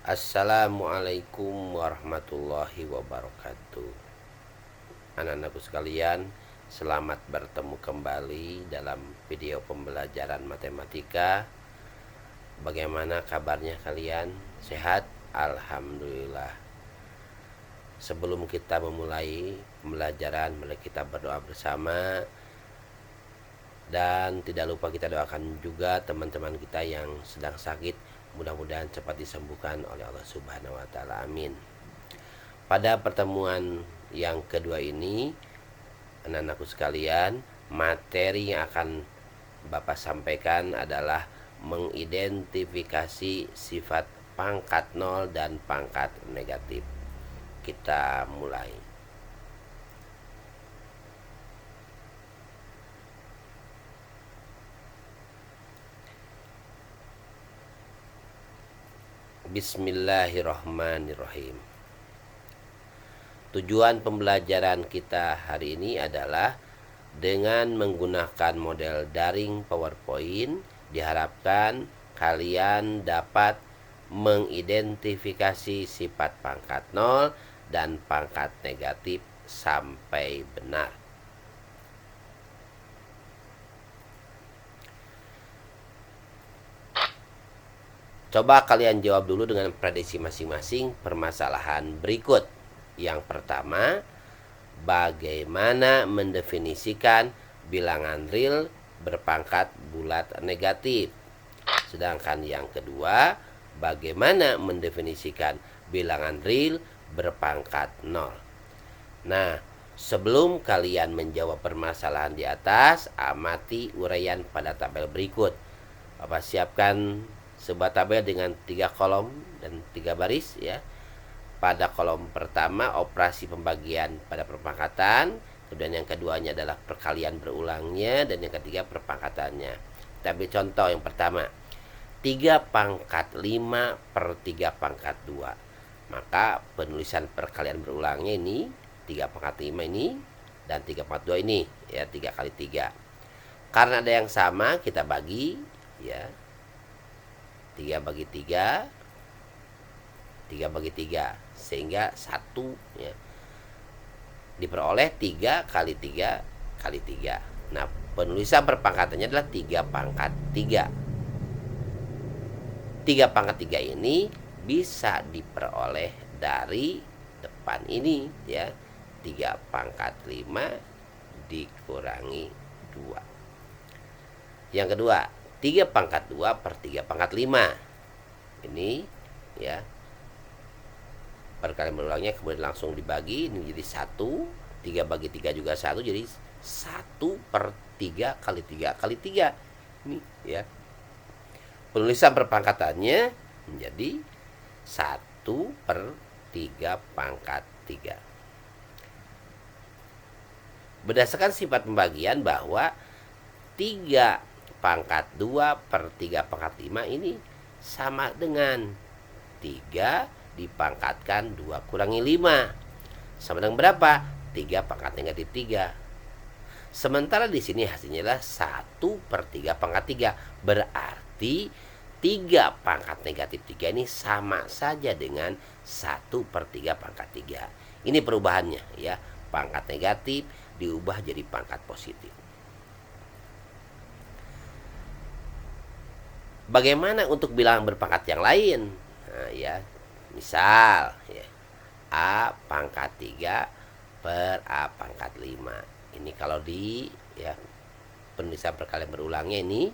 Assalamualaikum warahmatullahi wabarakatuh. Anak-anakku sekalian, selamat bertemu kembali dalam video pembelajaran matematika. Bagaimana kabarnya kalian? Sehat? Alhamdulillah. Sebelum kita memulai pembelajaran, mari kita berdoa bersama. Dan tidak lupa kita doakan juga teman-teman kita yang sedang sakit, mudah-mudahan cepat disembuhkan oleh Allah Subhanahu wa taala. Amin. Pada pertemuan yang kedua ini, anak-anakku sekalian, materi yang akan Bapak sampaikan adalah mengidentifikasi sifat pangkat nol dan pangkat negatif. Kita mulai. Bismillahirrahmanirrahim. Tujuan pembelajaran kita hari ini adalah dengan menggunakan model daring PowerPoint, diharapkan kalian dapat mengidentifikasi sifat pangkat nol dan pangkat negatif sampai benar. Coba kalian jawab dulu dengan prediksi masing-masing permasalahan berikut. Yang pertama, bagaimana mendefinisikan bilangan real berpangkat bulat negatif? Sedangkan yang kedua, bagaimana mendefinisikan bilangan real berpangkat 0? Nah, sebelum kalian menjawab permasalahan di atas, amati uraian pada tabel berikut. Bapak siapkan sebuah tabel dengan 3 kolom dan 3 baris ya. Pada kolom pertama operasi pembagian pada perpangkatan, kemudian yang keduanya adalah perkalian berulangnya, dan yang ketiga perpangkatannya. Kita ambil contoh yang pertama, 3 pangkat 5 per 3 pangkat 2. Maka penulisan perkalian berulangnya ini 3 pangkat 5 ini dan 3 pangkat 2 ini ya, 3 kali 3. Karena ada yang sama, kita bagi ya, 3 bagi 3, 3 bagi 3, sehingga 1 ya, diperoleh 3 kali 3 kali 3. Nah, penulisan perpangkatannya adalah 3 pangkat 3. 3 pangkat 3 ini bisa diperoleh dari depan ini ya, 3 pangkat 5 dikurangi 2. Yang kedua, 3 pangkat 2 per 3 pangkat 5. Ini ya, perkalian berulangnya kemudian langsung dibagi, ini jadi 1. 3 bagi 3 juga 1, jadi 1 per 3 kali 3 kali 3. Ini ya, penulisan perpangkatannya menjadi 1 per 3 pangkat 3. Berdasarkan sifat pembagian bahwa 3 pangkat 2 per 3 pangkat 5 ini sama dengan 3 dipangkatkan 2 kurangi 5. Sama dengan berapa? 3 pangkat negatif 3. Sementara di sini hasilnya adalah 1 per 3 pangkat 3. Berarti 3 pangkat negatif 3 ini sama saja dengan 1 per 3 pangkat 3. Ini perubahannya ya. Pangkat negatif diubah jadi pangkat positif. Bagaimana untuk bilangan berpangkat yang lain? Nah, ya, misal ya, A pangkat 3 per A pangkat 5. Ini kalau di ya, penulisan perkalian berulangnya ini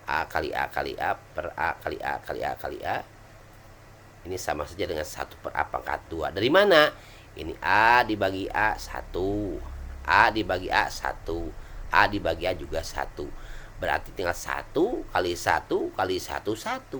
A kali A kali A per A kali A kali A kali A. Ini sama saja dengan 1 per A pangkat 2. Dari mana? Ini A dibagi A 1. A dibagi A 1. A dibagi A juga 1. Berarti tinggal 1 kali 1 kali 1, 1.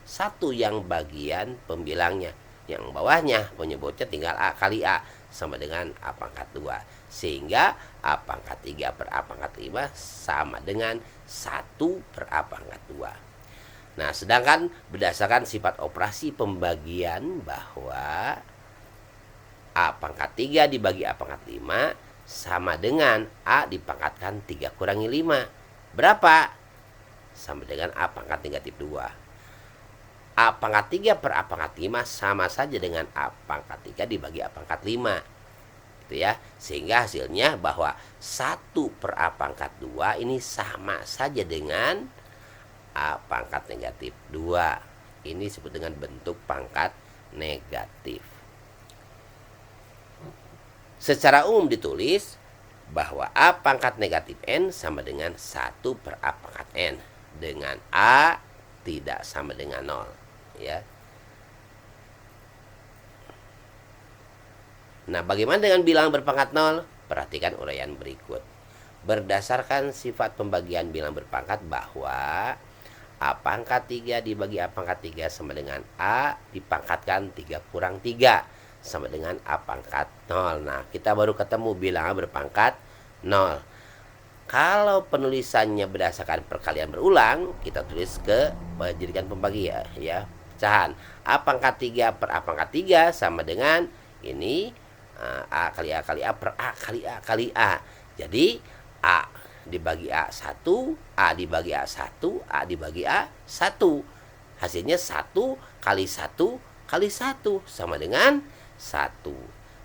1 yang bagian pembilangnya. Yang bawahnya penyebutnya tinggal A kali A, sama dengan A pangkat 2. Sehingga A pangkat 3 per A pangkat 5 sama dengan 1 per A pangkat 2. Nah, sedangkan berdasarkan sifat operasi pembagian bahwa A pangkat 3 dibagi A pangkat 5 sama dengan A dipangkatkan 3 kurangi 5. Berapa? Sama dengan A pangkat negatif 2. A pangkat 3 per A pangkat 5 sama saja dengan A pangkat 3 dibagi A pangkat 5. Gitu ya. Sehingga hasilnya bahwa 1 per A pangkat 2 ini sama saja dengan A pangkat negatif 2. Ini disebut dengan bentuk pangkat negatif. Secara umum ditulis bahwa A pangkat negatif N sama dengan 1 per A pangkat N. Dengan A tidak sama dengan 0. Ya. Nah, bagaimana dengan bilangan berpangkat 0? Perhatikan uraian berikut. Berdasarkan sifat pembagian bilangan berpangkat bahwa A pangkat 3 dibagi A pangkat 3 sama dengan A dipangkatkan 3 kurang 3 sama dengan A pangkat 0. Nah, kita baru ketemu bilangan berpangkat 0. Kalau penulisannya berdasarkan perkalian berulang, kita tulis ke jadikan pembagian ya, pecahan. A pangkat 3 per A pangkat 3 sama dengan ini A kali A kali A per A kali A kali A. Jadi A dibagi A 1, A dibagi A 1, A dibagi A 1. Hasilnya 1 kali 1 kali 1 sama dengan 1.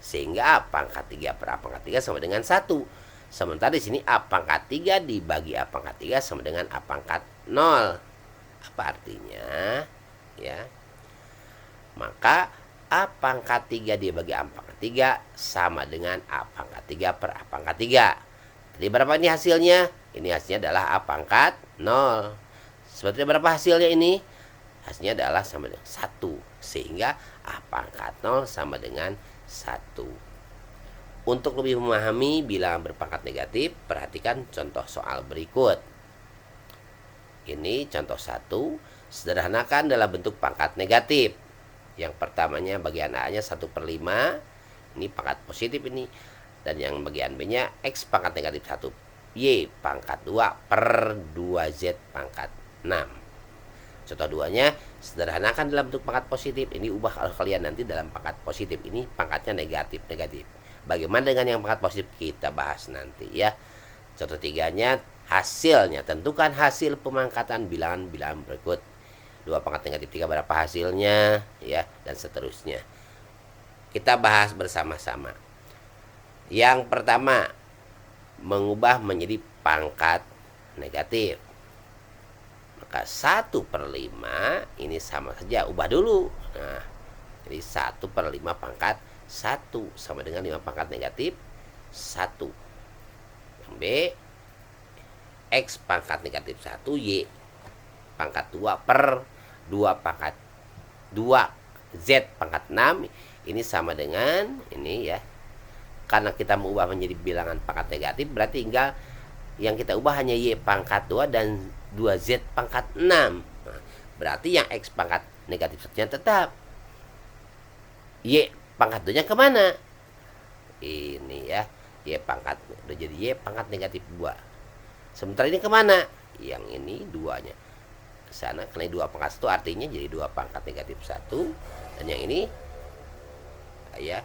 Sehingga A pangkat 3 per A pangkat 3 sama dengan 1. Sementara di sini A pangkat 3 dibagi A pangkat 3 sama dengan A pangkat 0. Apa artinya? Ya. Maka A pangkat 3 dibagi A pangkat 3 sama dengan A pangkat 3 per A pangkat 3. Jadi berapa ini hasilnya? Ini hasilnya adalah A pangkat 0. Seperti berapa hasilnya ini? Hasilnya adalah sama dengan 1. Sehingga A pangkat 0 sama dengan 1. Untuk lebih memahami bilangan berpangkat negatif, perhatikan contoh soal berikut. Ini contoh 1. Sederhanakan dalam bentuk pangkat negatif. Yang pertamanya bagian A-nya 1/5. Ini pangkat positif ini. Dan yang bagian B-nya X pangkat negatif 1. Y pangkat 2 per 2Z pangkat 6. Contoh 2-nya, sederhanakan dalam bentuk pangkat positif. Ini ubah kalau kalian nanti dalam pangkat positif. Ini pangkatnya negatif-negatif. Bagaimana dengan yang pangkat positif? Kita bahas nanti ya. Contoh 3-nya, hasilnya. Tentukan hasil pemangkatan bilangan-bilangan berikut. 2 pangkat negatif 3 berapa hasilnya? Ya, dan seterusnya. Kita bahas bersama-sama. Yang pertama, mengubah menjadi pangkat negatif. Maka 1/5 ini sama saja, ubah dulu. Nah, jadi 1/5 pangkat 1 sama dengan 5 pangkat negatif 1. Yang B, X pangkat negatif 1, Y pangkat 2 per 2 pangkat 2 Z pangkat 6. Ini sama dengan ini ya. Karena kita mengubah menjadi bilangan pangkat negatif, berarti tinggal yang kita ubah hanya Y pangkat 2 dan 2Z pangkat 6. Nah, berarti yang X pangkat negatif 1-nya tetap. Y pangkat 2-nya kemana? Ini ya, Y pangkat, udah jadi Y pangkat negatif 2. Sementara ini kemana? Yang ini 2-nya ke sana, karena 2 pangkat 1 artinya jadi 2 pangkat negatif 1. Dan yang ini ya,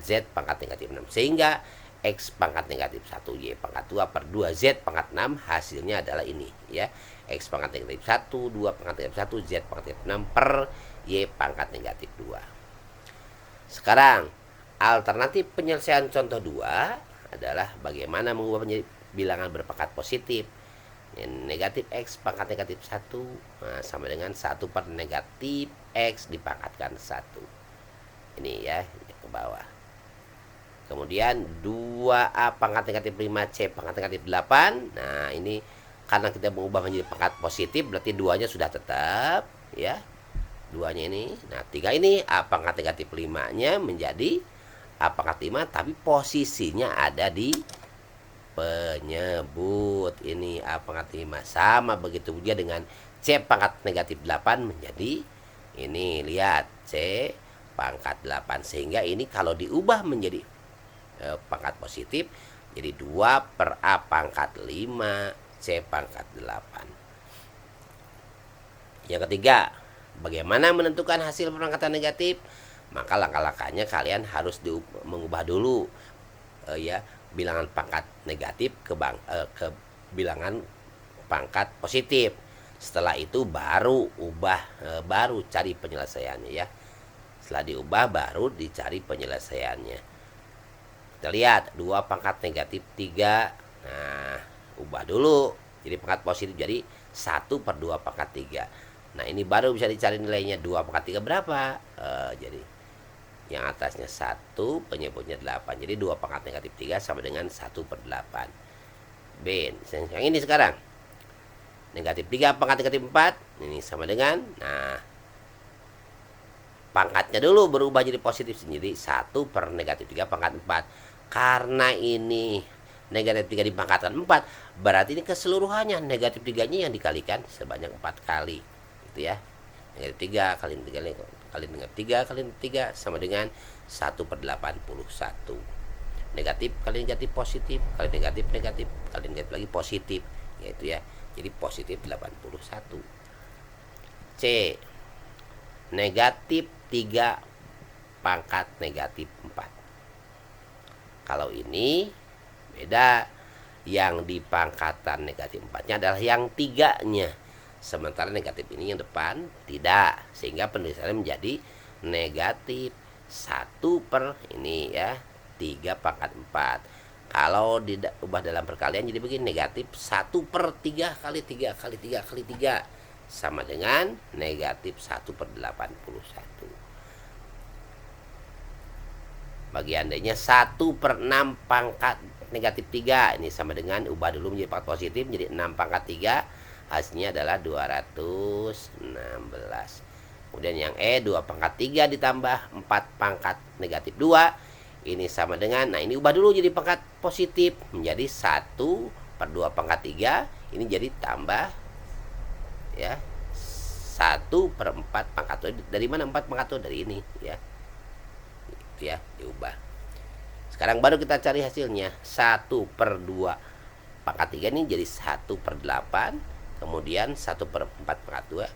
Z pangkat negatif 6. Sehingga X pangkat negatif 1, Y pangkat 2 per 2Z pangkat 6 hasilnya adalah ini ya. X pangkat negatif 1, 2 pangkat negatif 1, Z pangkat negatif 6 per Y pangkat negatif 2. Sekarang alternatif penyelesaian contoh 2 adalah bagaimana mengubah menjadi bilangan berpangkat positif. Negatif X pangkat negatif 1 sama dengan 1 per negatif X dipangkatkan 1. Ini ya, ke bawah. Kemudian 2A pangkat negatif 5C pangkat negatif 8. Nah, ini karena kita mengubah menjadi pangkat positif, berarti 2-nya sudah tetap ya. 2-nya ini. Nah, 3 ini A pangkat negatif 5-nya menjadi A pangkat 5, tapi posisinya ada di penyebut. Ini A pangkat 5. Sama begitu juga dengan C pangkat negatif 8 menjadi ini, lihat, C pangkat 8. Sehingga ini kalau diubah menjadi pangkat positif, jadi 2 per A pangkat 5 C pangkat 8. Yang ketiga, bagaimana menentukan hasil perangkatan negatif? Maka langkah-langkahnya kalian harus mengubah dulu ya, bilangan pangkat negatif ke bilangan pangkat positif. Setelah itu baru baru cari penyelesaiannya ya. Setelah diubah baru dicari penyelesaiannya. Kita lihat 2 pangkat negatif 3. Nah, ubah dulu jadi pangkat positif, jadi 1/2 pangkat 3. Nah, ini baru bisa dicari nilainya. 2 pangkat 3 berapa? Jadi yang atasnya 1, penyebutnya 8. Jadi 2 pangkat negatif 3 sama dengan 1/8. B. Yang ini sekarang. Negatif 3 pangkat negatif 4. Ini sama dengan, nah, pangkatnya dulu berubah jadi positif sendiri. 1/-3 pangkat 4. Karena ini negatif 3 dipangkatkan 4, berarti ini keseluruhannya negatif 3-nya yang dikalikan sebanyak 4 kali. Gitu ya. Negatif 3 kali negatif 3 kali 3 sama dengan 1/81. Negatif kali negatif positif, kali negatif negatif, kali negatif lagi positif, yaitu ya. Jadi positif 81. C. Negatif 3 pangkat negatif 4. Kalau ini beda. Yang di pangkatan negatif 4-nya adalah yang 3-nya. Sementara negatif ini yang depan tidak. Sehingga penulisannya menjadi negatif 1 per ini ya, 3 pangkat 4. Kalau diubah dalam perkalian jadi begini, negatif 1/3 kali 3 kali 3 kali 3 sama dengan negatif 1/81. Bagian D-nya 1/6 pangkat negatif 3. Ini sama dengan, ubah dulu menjadi pangkat positif, menjadi 6 pangkat 3. Hasilnya adalah 216. Kemudian yang E, 2 pangkat 3 ditambah 4 pangkat negatif 2. Ini sama dengan, nah ini ubah dulu jadi pangkat positif, menjadi 1/2 pangkat 3. Ini jadi tambah ya 1/4 pangkat 2. Dari mana 4 pangkat 2? Dari ini ya. Itu ya, diubah. Sekarang baru kita cari hasilnya. 1/2 pangkat 3 ini jadi 1/8. Kemudian 1/4 pangkat 2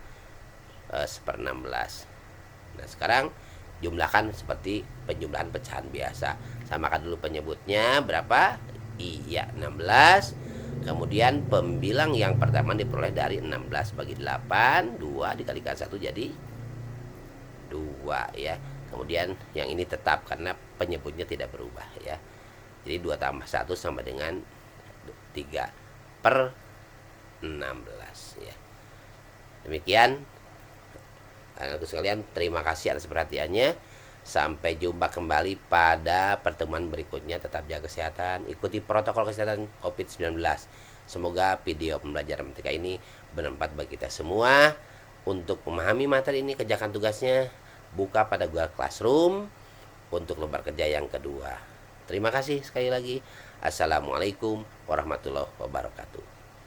1/16. Nah, sekarang jumlahkan seperti penjumlahan pecahan biasa. Samakan dulu penyebutnya berapa? Iya, 16. Kemudian pembilang yang pertama diperoleh dari 16 bagi 8. 2 dikalikan 1 jadi 2 ya. Kemudian yang ini tetap karena penyebutnya tidak berubah ya. Jadi 2 tambah 1 sama dengan 3/16 ya. Demikian anak-anakku sekalian, terima kasih atas perhatiannya. Sampai jumpa kembali pada pertemuan berikutnya. Tetap jaga kesehatan, ikuti protokol kesehatan COVID-19. Semoga video pembelajaran matematika ini bermanfaat bagi kita semua. Untuk memahami materi ini, kerjakan tugasnya, buka pada Google Classroom untuk lembar kerja yang kedua. Terima kasih sekali lagi. Assalamualaikum warahmatullahi wabarakatuh.